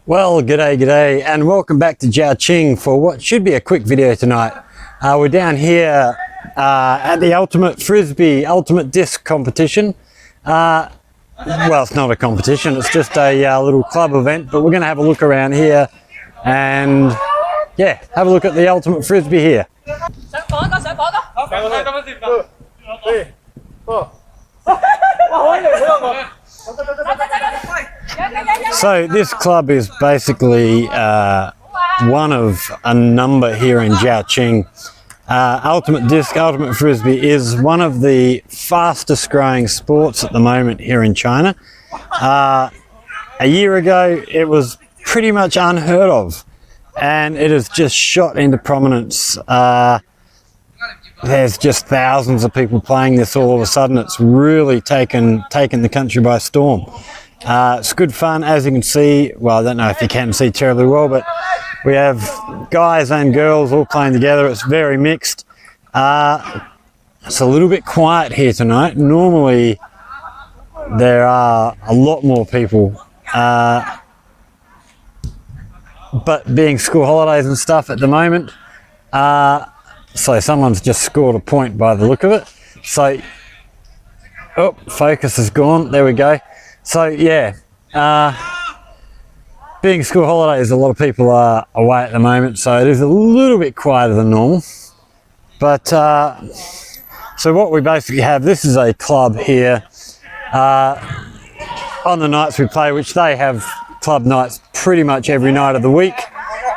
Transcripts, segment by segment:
Well, g'day, and welcome back to ZhaoQing for what should be a quick video tonight. We're down here at the Ultimate Frisbee Ultimate Disc competition. Well, it's not a competition, it's just a little club event, but we're going to have a look around here and, yeah, have a look at the Ultimate Frisbee here. So this club is basically one of a number here in ZhaoQing. Ultimate Disc, Ultimate Frisbee is one of the fastest growing sports at the moment here in China. A year ago it was pretty much unheard of, and it has just shot into prominence. There's just thousands of people playing this all of a sudden. It's really taken the country by storm. It's good fun, as you can see. Well, I don't know if you can see terribly well, but we have guys and girls all playing together. It's very mixed. It's a little bit quiet here tonight. Normally there are a lot more people, but being school holidays and stuff at the moment, so someone's just scored a point by the look of it. So, oh, focus is gone. There we go. So yeah, being school holidays, a lot of people are away at the moment, so it is a little bit quieter than normal. But so what we basically have, this is a club here. On the nights we play, which they have club nights pretty much every night of the week.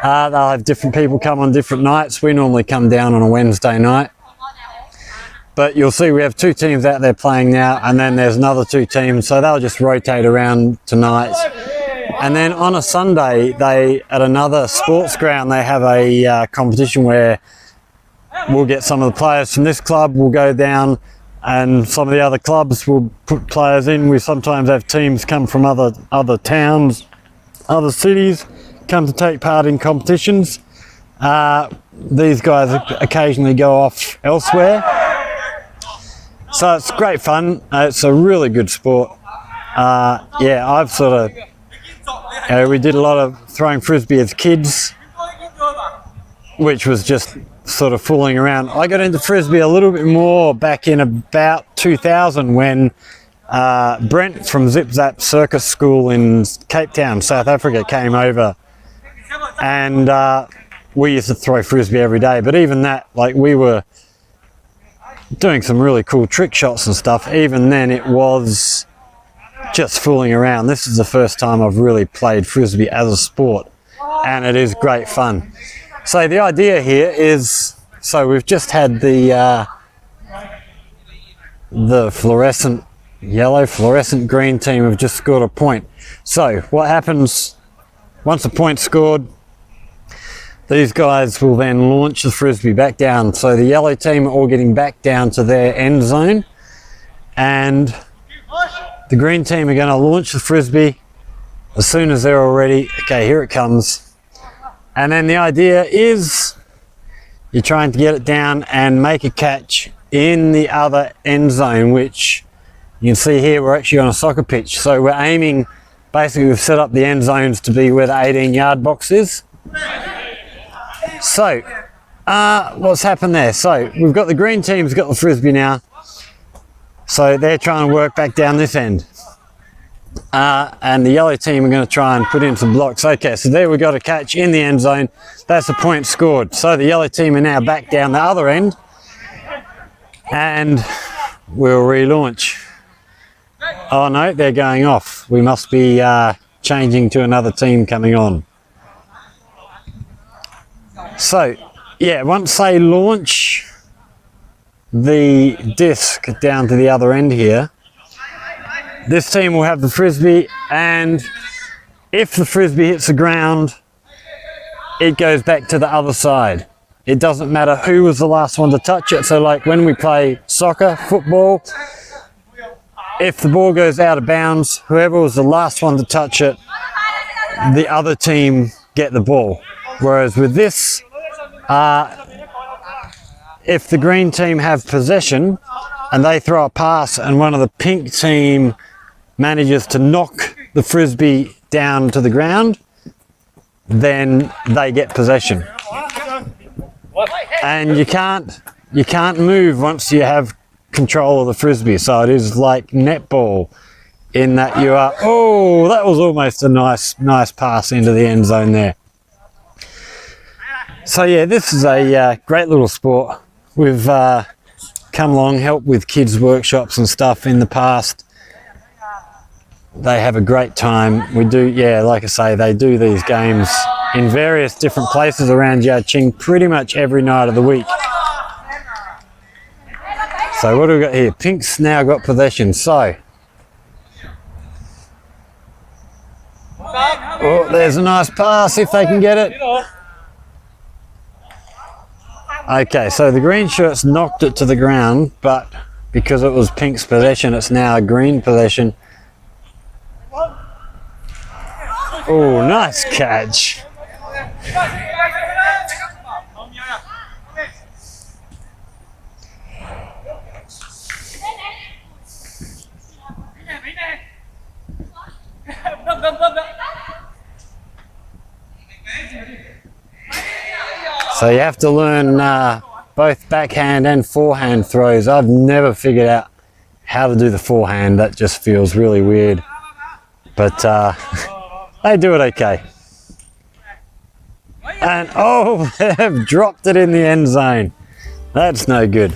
They'll have different people come on different nights. We normally come down on a Wednesday night. But you'll see we have two teams out there playing now, and then there's another two teams, so they'll just rotate around tonight. And then on a Sunday, at another sports ground, they have a competition where we'll get some of the players from this club, will go down, and some of the other clubs will put players in. We sometimes have teams come from other towns, other cities, come to take part in competitions. These guys occasionally go off elsewhere. So it's great fun. It's a really good sport. Yeah, I've sort of, we did a lot of throwing frisbee as kids, which was just sort of fooling around. I got into frisbee a little bit more back in about 2000 when Brent from Zip Zap Circus School in Cape Town, South Africa, came over, and we used to throw frisbee every day. But even that, like, we were doing some really cool trick shots and stuff. Even then it was just fooling around. This is the first time I've really played frisbee as a sport, and it is great fun. So the idea here is, so we've just had the fluorescent yellow, fluorescent green team have just scored a point. So what happens once a point's scored, these guys will then launch the frisbee back down. So the yellow team are all getting back down to their end zone, and the green team are going to launch the frisbee as soon as they're all ready. Okay, here it comes. And then the idea is you're trying to get it down and make a catch in the other end zone, which you can see here we're actually on a soccer pitch. So we're aiming, basically we've set up the end zones to be where the 18-yard box is. So, what's happened there? So, we've got the green team's got the frisbee now. So, they're trying to work back down this end. And the yellow team are going to try and put in some blocks. Okay, so there we got a catch in the end zone. That's a point scored. So, the yellow team are now back down the other end. And we'll relaunch. Oh no, they're going off. We must be changing to another team coming on. So, yeah, once they launch the disc down to the other end here, this team will have the frisbee, and if the frisbee hits the ground, it goes back to the other side. It doesn't matter who was the last one to touch it. So like when we play soccer, football, if the ball goes out of bounds, whoever was the last one to touch it, the other team get the ball. Whereas with this, if the green team have possession and they throw a pass and one of the pink team manages to knock the frisbee down to the ground, then they get possession. And you can't move once you have control of the frisbee. So it is like netball in that you are, oh, that was almost a nice pass into the end zone there. So yeah, this is a great little sport. We've come along, helped with kids' workshops and stuff in the past. They have a great time. We do, yeah, like I say, they do these games in various different places around ZhaoQing pretty much every night of the week. So what do we got here? Pink's now got possession. So, oh, there's a nice pass if they can get it. Okay, so the green shirts knocked it to the ground, but because it was Pink's possession, it's now a green possession. Oh, nice catch. So you have to learn both backhand and forehand throws. I've never figured out how to do the forehand. That just feels really weird. But they do it okay. And oh, they've dropped it in the end zone. That's no good.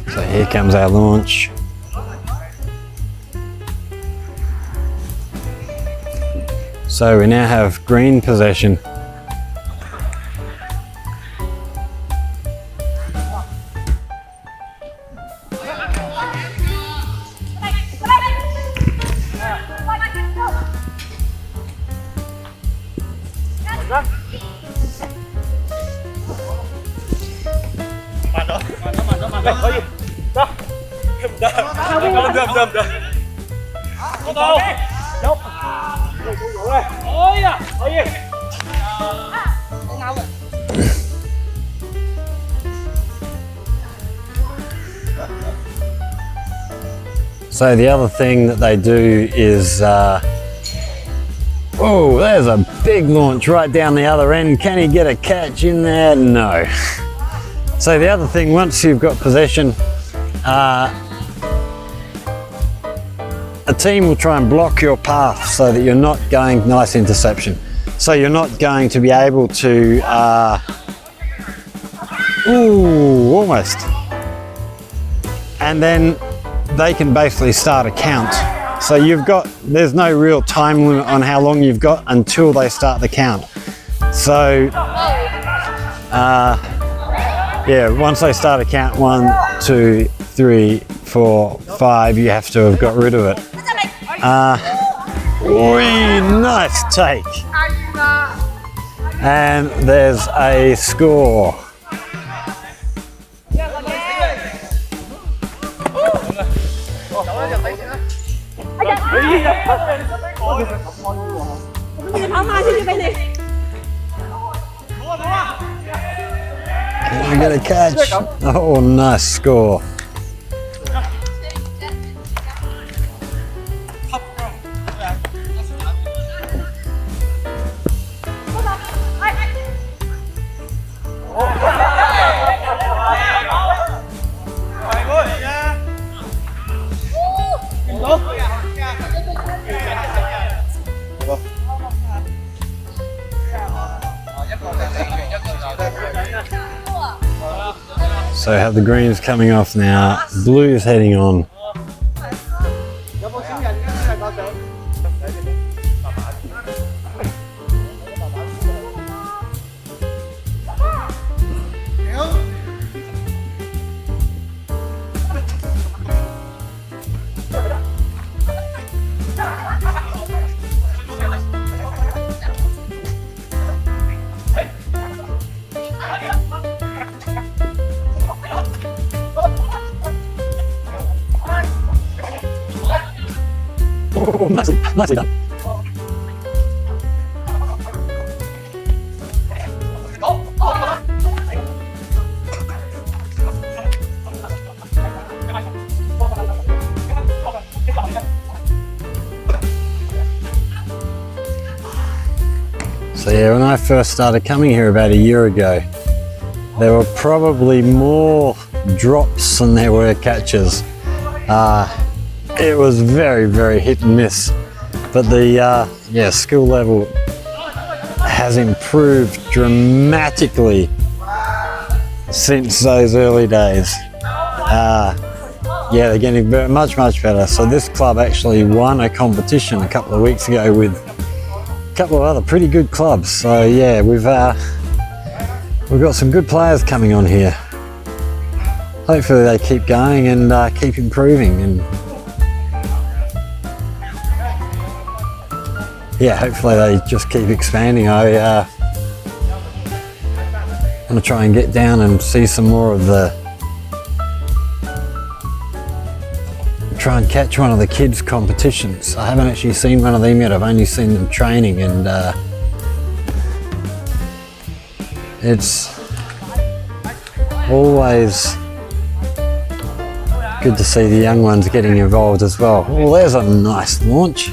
So here comes our launch. So we now have green possession. So the other thing that they do is, oh, there's a big launch right down the other end. Can he get a catch in there? No. So the other thing, once you've got possession, a team will try and block your path so that you're not going, nice interception. So you're not going to be able to, ooh, almost. And then they can basically start a count. So there's no real time limit on how long you've got until they start the count. So, yeah, once they start a count, 1, 2, 3, 4, 5, you have to have got rid of it. Nice take. And there's a score. Can we get a catch? Oh, nice score. So have the greens coming off now, blue's heading on. Oh, nicely done. So yeah, when I first started coming here about a year ago, there were probably more drops than there were catches. It was very, very hit and miss. But the skill level has improved dramatically since those early days. Yeah, they're getting much, much better. So this club actually won a competition a couple of weeks ago with a couple of other pretty good clubs. So yeah, we've got some good players coming on here. Hopefully they keep going and keep improving, and yeah, hopefully they just keep expanding. I want to try and get down and see some more of try and catch one of the kids' competitions. I haven't actually seen one of them yet. I've only seen them training, and it's always good to see the young ones getting involved as well. Oh, there's a nice launch.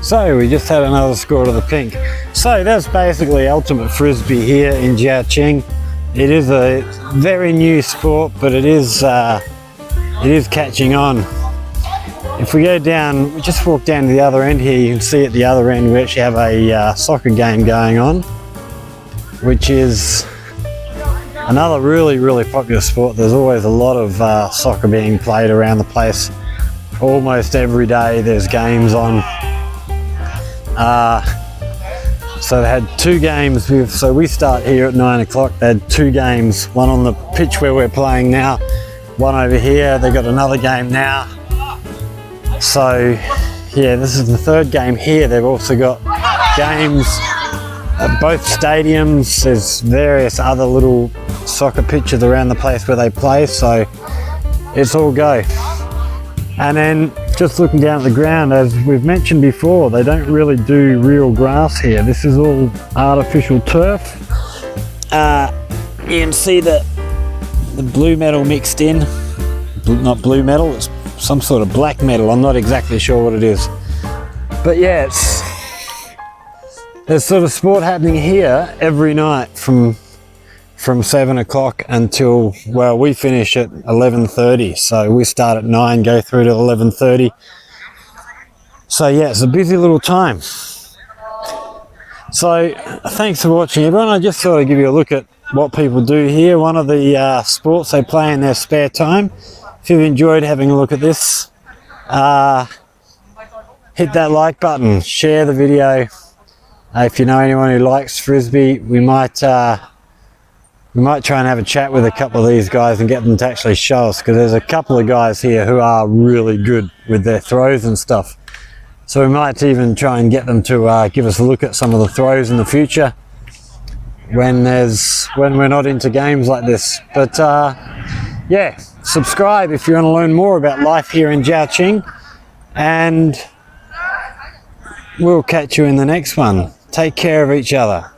So we just had another score to the pink. So that's basically ultimate frisbee here in ZhaoQing. It is a very new sport, but it is catching on. If we go down, we just walk down to the other end here, you can see at the other end we actually have a soccer game going on, which is another really, really popular sport. There's always a lot of soccer being played around the place. Almost every day there's games on. So they had two games. So we start here at 9 o'clock. They had two games, one on the pitch where we're playing now, one over here. They got another game now. So yeah, this is the third game here. They've also got games at both stadiums. There's various other little soccer pitches around the place where they play, so it's all go. And then just looking down at the ground, as we've mentioned before, they don't really do real grass here. This is all artificial turf. You can see the blue metal mixed in. Not blue metal, it's some sort of black metal. I'm not exactly sure what it is. But yeah, there's sort of sport happening here every night from 7 o'clock until, well, we finish at 11:30. So we start at 9, go through to 11:30. So yeah, it's a busy little time. So thanks for watching, everyone. I just thought I'd give you a look at what people do here. One of the sports they play in their spare time. If you've enjoyed having a look at this, hit that like button, share the video. If you know anyone who likes frisbee, we might try and have a chat with a couple of these guys and get them to actually show us, because there's a couple of guys here who are really good with their throws and stuff. So we might even try and get them to give us a look at some of the throws in the future when we're not into games like this. But yeah, subscribe if you want to learn more about life here in ZhaoQing, and we'll catch you in the next one. Take care of each other.